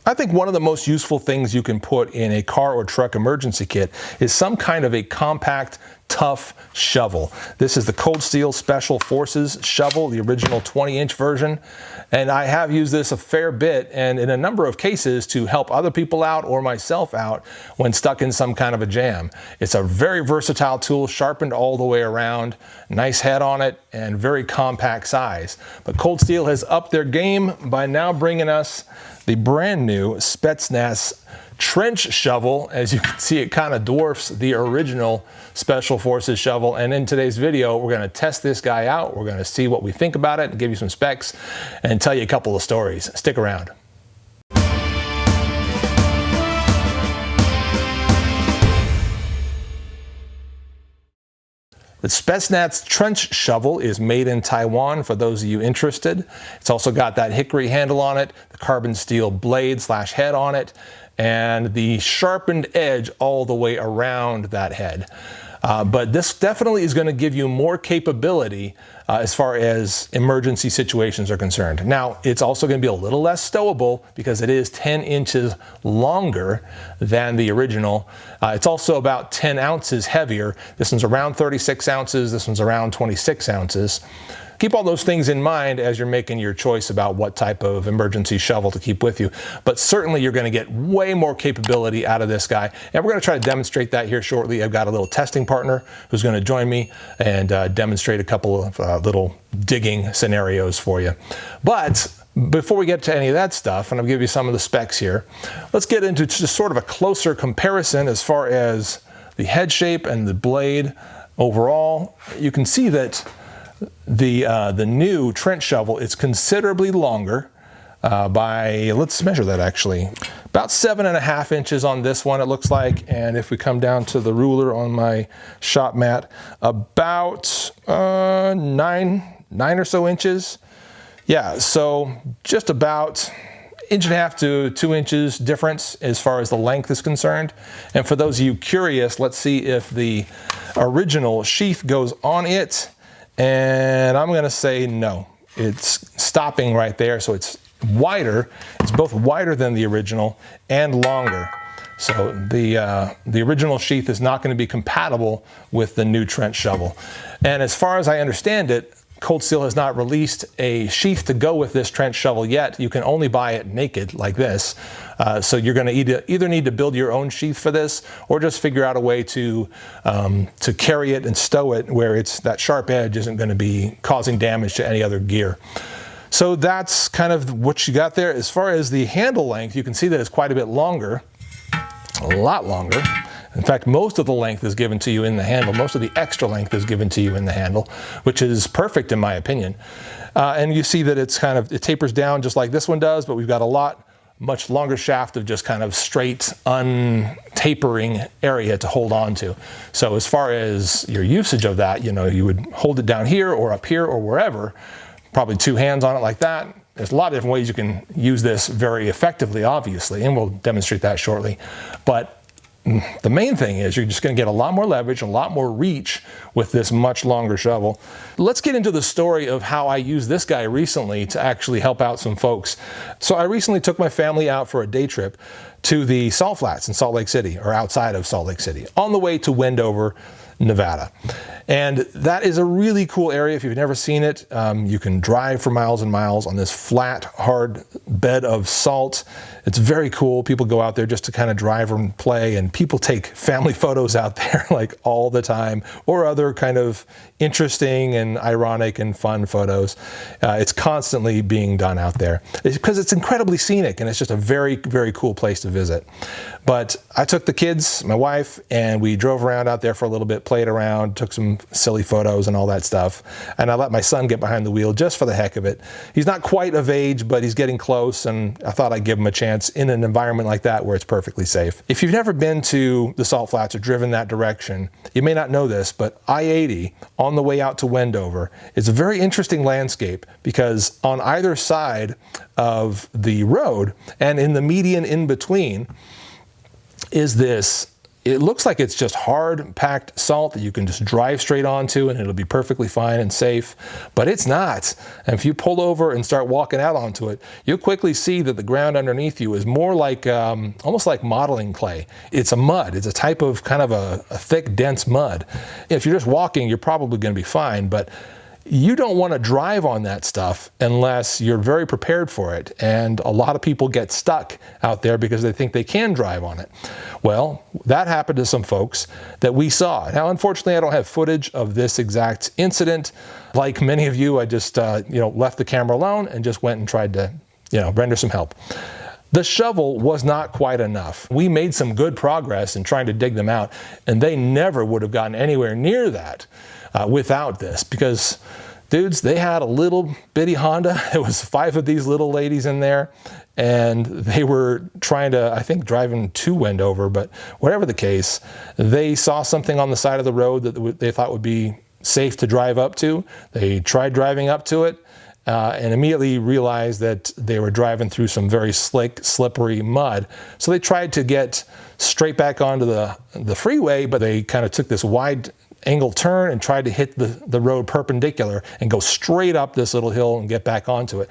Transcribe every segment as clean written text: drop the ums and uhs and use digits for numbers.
I think one of the most useful things you can put in a car or truck emergency kit is some kind of a compact, tough shovel. This is the Cold Steel Special Forces shovel, the original 20-inch version. And I have used this a fair bit, and in a number of cases to help other people out or myself out when stuck in some kind of a jam. It's a very versatile tool, sharpened all the way around, nice head on it, and very compact size. But Cold Steel has upped their game by now bringing us the brand new Spetsnaz Trench Shovel. As you can see, it kind of dwarfs the original Special Forces shovel. And in today's video, we're going to test this guy out. We're going to see what we think about it, give you some specs, and tell you a couple of stories. Stick around. The Spetsnaz Trench Shovel is made in Taiwan, for those of you interested. It's also got that hickory handle on it, the carbon steel blade / head on it, and the sharpened edge all the way around that head. But this definitely is going to give you more capability as far as emergency situations are concerned. Now, it's also going to be a little less stowable because it is 10 inches longer than the original. It's also about 10 ounces heavier. This one's around 36 ounces. This one's around 26 ounces. Keep all those things in mind as you're making your choice about what type of emergency shovel to keep with you. But certainly you're going to get way more capability out of this guy. And we're going to try to demonstrate that here shortly. I've got a little testing partner who's going to join me and demonstrate a couple of little digging scenarios for you. But before we get to any of that stuff, and I'll give you some of the specs here, let's get into just sort of a closer comparison as far as the head shape and the blade overall. You can see that the new trench shovel is considerably longer by, let's measure that actually, about 7.5 inches on this one, it looks like. And if we come down to the ruler on my shop mat, about nine or so inches. Yeah, so just about 1.5 to 2 inches difference as far as the length is concerned. And for those of you curious, let's see if the original sheath goes on it. And I'm going to say no. It's stopping right there, so it's wider. It's both wider than the original and longer. So the original sheath is not going to be compatible with the new trench shovel. And as far as I understand it, Cold Steel has not released a sheath to go with this trench shovel yet. You can only buy it naked like this. So you're going to either need to build your own sheath for this, or just figure out a way to carry it and stow it where it's that sharp edge isn't going to be causing damage to any other gear. So that's kind of what you got there. As far as the handle length, you can see that it's quite a bit longer, a lot longer. In fact, most of the length is given to you in the handle. Most of the extra length is given to you in the handle, which is perfect in my opinion. And you see that it's it tapers down just like this one does, but we've got a much longer shaft of just kind of straight, untapering area to hold on to. So as far as your usage of that, you would hold it down here or up here or wherever, probably 2 hands on it like that. There's a lot of different ways you can use this very effectively, obviously, and we'll demonstrate that shortly. But the main thing is you're just going to get a lot more leverage, a lot more reach with this much longer shovel. Let's get into the story of how I used this guy recently to actually help out some folks. So I recently took my family out for a day trip to the Salt Flats in Salt Lake City, or outside of Salt Lake City, on the way to Wendover, Nevada. And that is a really cool area. If you've never seen it, you can drive for miles and miles on this flat, hard bed of salt. It's very cool. People go out there just to kind of drive and play, and people take family photos out there like all the time, or other kind of interesting and ironic and fun photos. It's constantly being done out there because it's incredibly scenic, and it's just a very, very cool place to visit. But I took the kids, my wife, and we drove around out there for a little bit, played around, took some silly photos and all that stuff. And I let my son get behind the wheel just for the heck of it. He's not quite of age, but he's getting close, and I thought I'd give him a chance in an environment like that where it's perfectly safe. If you've never been to the Salt Flats or driven that direction, you may not know this, but I-80 on the way out to Wendover is a very interesting landscape, because on either side of the road and in the median in between is this it looks like it's just hard packed salt that you can just drive straight onto and it'll be perfectly fine and safe, but it's not. And if you pull over and start walking out onto it, you'll quickly see that the ground underneath you is more like almost like modeling clay. It's a mud. It's a type of kind of a thick, dense mud. If you're just walking, you're probably going to be fine, but you don't want to drive on that stuff unless you're very prepared for it. And a lot of people get stuck out there because they think they can drive on it. Well, that happened to some folks that we saw. Now, unfortunately, I don't have footage of this exact incident. Like many of you, I just left the camera alone and just went and tried to render some help. The shovel was not quite enough. We made some good progress in trying to dig them out, and they never would have gotten anywhere near that without this, because dudes, they had a little bitty Honda. It was 5 of these little ladies in there, and they were trying to, I think, driving to Wendover, but whatever the case, they saw something on the side of the road that they thought would be safe to drive up to. They tried driving up to it, and immediately realized that they were driving through some very slick, slippery mud. So they tried to get straight back onto the freeway, but they kind of took this wide angle turn and tried to hit the road perpendicular and go straight up this little hill and get back onto it.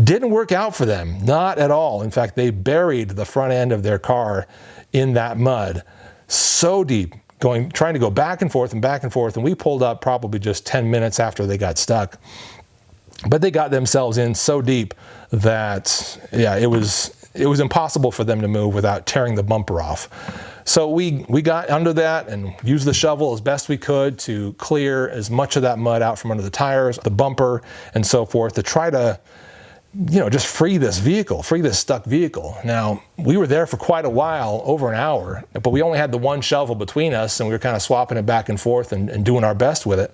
Didn't work out for them, not at all. In fact, they buried the front end of their car in that mud so deep, trying to go back and forth, and we pulled up probably just 10 minutes after they got stuck. But they got themselves in so deep that, yeah, it was impossible for them to move without tearing the bumper off. So we got under that and used the shovel as best we could to clear as much of that mud out from under the tires, the bumper, and so forth, to try to, just free this stuck vehicle. Now, we were there for quite a while, over an hour, but we only had the one shovel between us, and we were kind of swapping it back and forth and doing our best with it.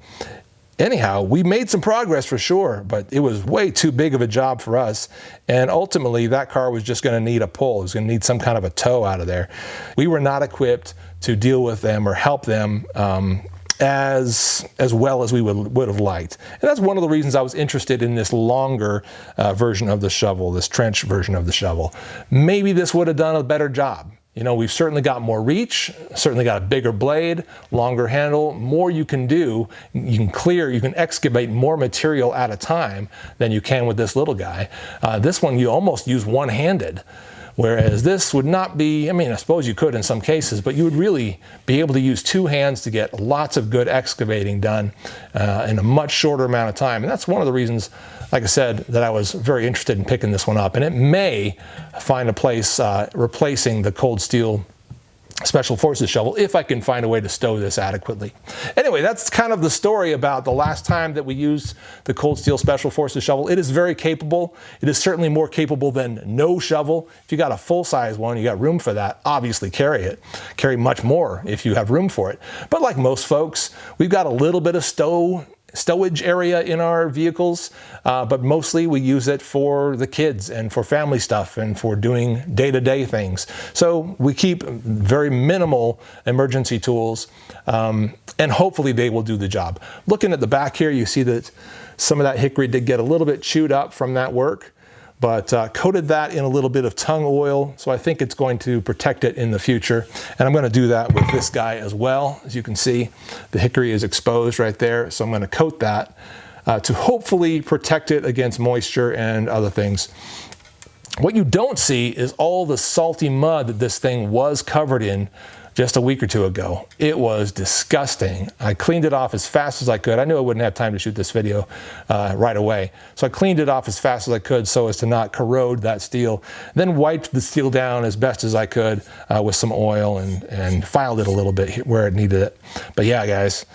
Anyhow, we made some progress for sure, but it was way too big of a job for us. And ultimately, that car was just going to need a pull. It was going to need some kind of a tow out of there. We were not equipped to deal with them or help them as well as we would have liked. And that's one of the reasons I was interested in this longer version of the shovel, this trench version of the shovel. Maybe this would have done a better job. We've certainly got more reach, certainly got a bigger blade, longer handle, more you can do. You can excavate more material at a time than you can with this little guy. This one you almost use one-handed, whereas this would not be, I suppose you could in some cases, but you would really be able to use 2 hands to get lots of good excavating done in a much shorter amount of time. And that's one of the reasons, like I said, that I was very interested in picking this one up. And it may find a place replacing the cold steel Special Forces shovel if I can find a way to stow this adequately. Anyway, that's kind of the story about the last time that we used the cold steel Special Forces shovel. It is very capable. It is certainly more capable than no shovel. If you got a full-size one, you got room for that, obviously carry it. Carry much more if you have room for it. But like most folks, we've got a little bit of stowage area in our vehicles, but mostly we use it for the kids and for family stuff and for doing day-to-day things. So we keep very minimal emergency tools, and hopefully they will do the job. Looking at the back here, you see that some of that hickory did get a little bit chewed up from that work, but coated that in a little bit of tung oil, so I think it's going to protect it in the future. And I'm going to do that with this guy as well. As you can see, the hickory is exposed right there, so I'm going to coat that to hopefully protect it against moisture and other things. What you don't see is all the salty mud that this thing was covered in just a week or two ago. It was disgusting. I cleaned it off as fast as I could. I knew I wouldn't have time to shoot this video right away. So I cleaned it off as fast as I could so as to not corrode that steel. Then wiped the steel down as best as I could with some oil and filed it a little bit where it needed it. But yeah, guys,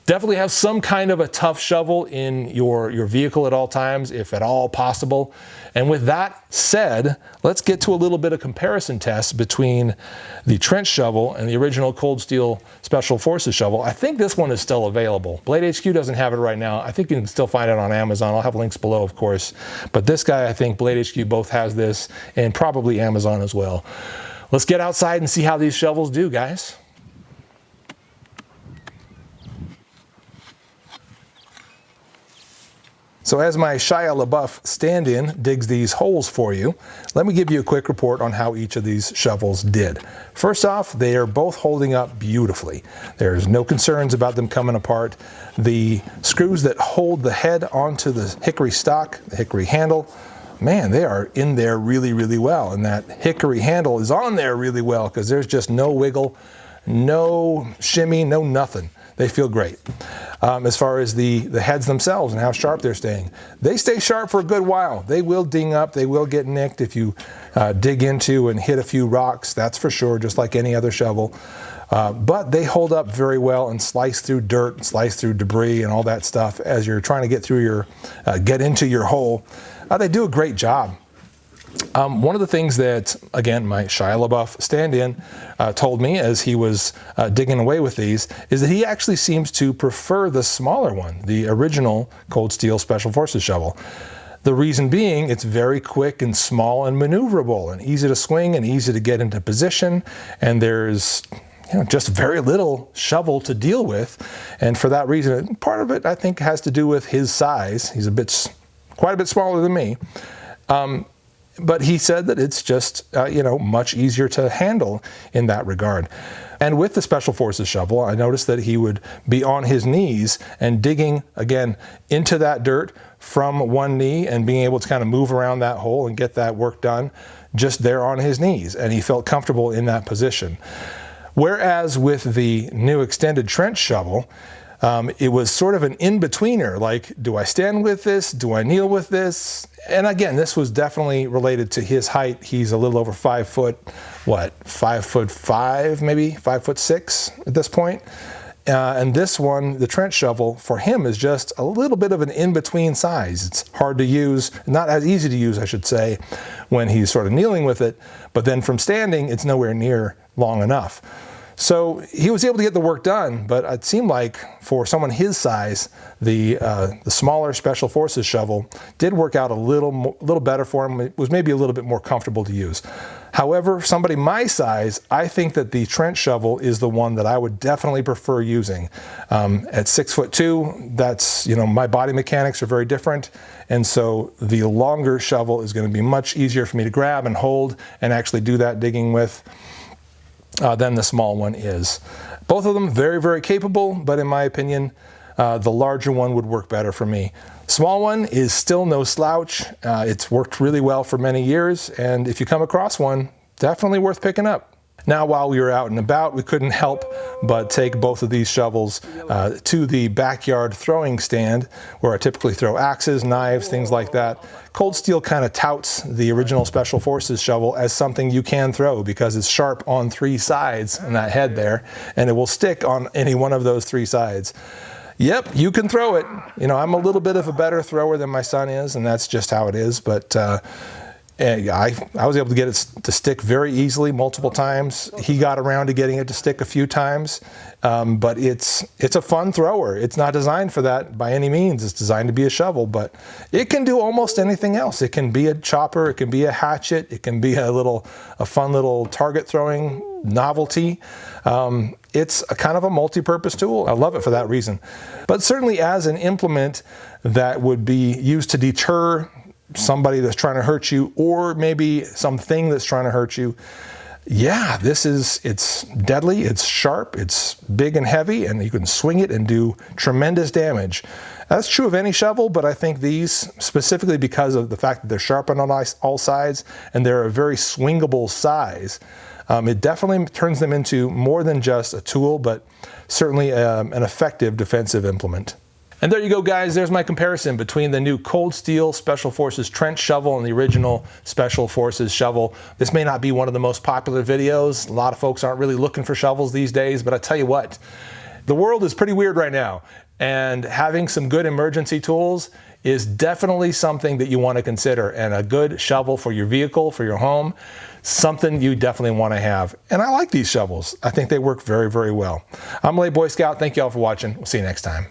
definitely have some kind of a tough shovel in your vehicle at all times, if at all possible. And with that said, let's get to a little bit of comparison test between the trench shovel and the original cold steel Special Forces shovel. I think this one is still available. Blade HQ doesn't have it right now. I think you can still find it on Amazon. I'll have links below, of course. But this guy, I think Blade HQ both has this, and probably Amazon as well. Let's get outside and see how these shovels do, guys. So as my Shia LaBeouf stand-in digs these holes for you, let me give you a quick report on how each of these shovels did. First off, they are both holding up beautifully. There's no concerns about them coming apart. The screws that hold the head onto the hickory stock, the hickory handle, man, they are in there really, really well. And that hickory handle is on there really well because there's just no wiggle, no shimmy, no nothing. They feel great. As far as the heads themselves and how sharp they're staying, they stay sharp for a good while. They will ding up, they will get nicked if you dig into and hit a few rocks, that's for sure, just like any other shovel. But they hold up very well and slice through dirt, slice through debris and all that stuff as you're trying to get into your hole. They do a great job. One of the things that, again, my Shia LaBeouf stand-in told me as he was digging away with these is that he actually seems to prefer the smaller one, the original Cold Steel Special Forces shovel. The reason being, it's very quick and small and maneuverable and easy to swing and easy to get into position, and there's just very little shovel to deal with. And for that reason, part of it I think has to do with his size. He's quite a bit smaller than me. But he said that it's just, much easier to handle in that regard. And with the Special Forces shovel, I noticed that he would be on his knees and digging, again, into that dirt from one knee and being able to kind of move around that hole and get that work done just there on his knees. And he felt comfortable in that position. Whereas with the new extended trench shovel, it was sort of an in-betweener, like, do I stand with this? Do I kneel with this? And again, this was definitely related to his height. He's a little over 5 foot, 5'5", maybe 5'6" at this point. And this one, the trench shovel, for him is just a little bit of an in-between size. It's hard to use, not as easy to use, I should say, when he's sort of kneeling with it. But then from standing, it's nowhere near long enough. So he was able to get the work done, but it seemed like for someone his size, the smaller Special Forces shovel did work out a little better for him. It was maybe a little bit more comfortable to use. However, somebody my size, I think that the trench shovel is the one that I would definitely prefer using. At 6'2", that's, my body mechanics are very different, and so the longer shovel is going to be much easier for me to grab and hold and actually do that digging with than the small one is. Both of them very, very capable, but in my opinion, the larger one would work better for me. Small one is still no slouch. It's worked really well for many years, and if you come across one, definitely worth picking up. Now, while we were out and about, we couldn't help but take both of these shovels to the backyard throwing stand where I typically throw axes, knives, things like that. Cold Steel kind of touts the original Special Forces shovel as something you can throw because it's sharp on 3 sides in that head there, and it will stick on any one of those 3 sides. Yep, you can throw it. I'm a little bit of a better thrower than my son is, and that's just how it is, but I was able to get it to stick very easily multiple times. He got around to getting it to stick a few times, but it's a fun thrower. It's not designed for that by any means. It's designed to be a shovel, but it can do almost anything else. It can be a chopper, it can be a hatchet, it can be a fun little target throwing novelty. It's a kind of a multi-purpose tool. I love it for that reason. But certainly as an implement that would be used to deter somebody that's trying to hurt you, or maybe something that's trying to hurt you, yeah, it's deadly, it's sharp, it's big and heavy, and you can swing it and do tremendous damage. That's true of any shovel, but I think these, specifically because of the fact that they're sharpened on all sides and they're a very swingable size, it definitely turns them into more than just a tool, but certainly an effective defensive implement. And there you go, guys. There's my comparison between the new Cold Steel Special Forces Trench Shovel and the original Special Forces shovel. This may not be one of the most popular videos. A lot of folks aren't really looking for shovels these days, but I tell you what, the world is pretty weird right now, and having some good emergency tools is definitely something that you want to consider, and a good shovel for your vehicle, for your home, something you definitely want to have. And I like these shovels. I think they work very, very well. I'm Lay Boy Scout. Thank you all for watching. We'll see you next time.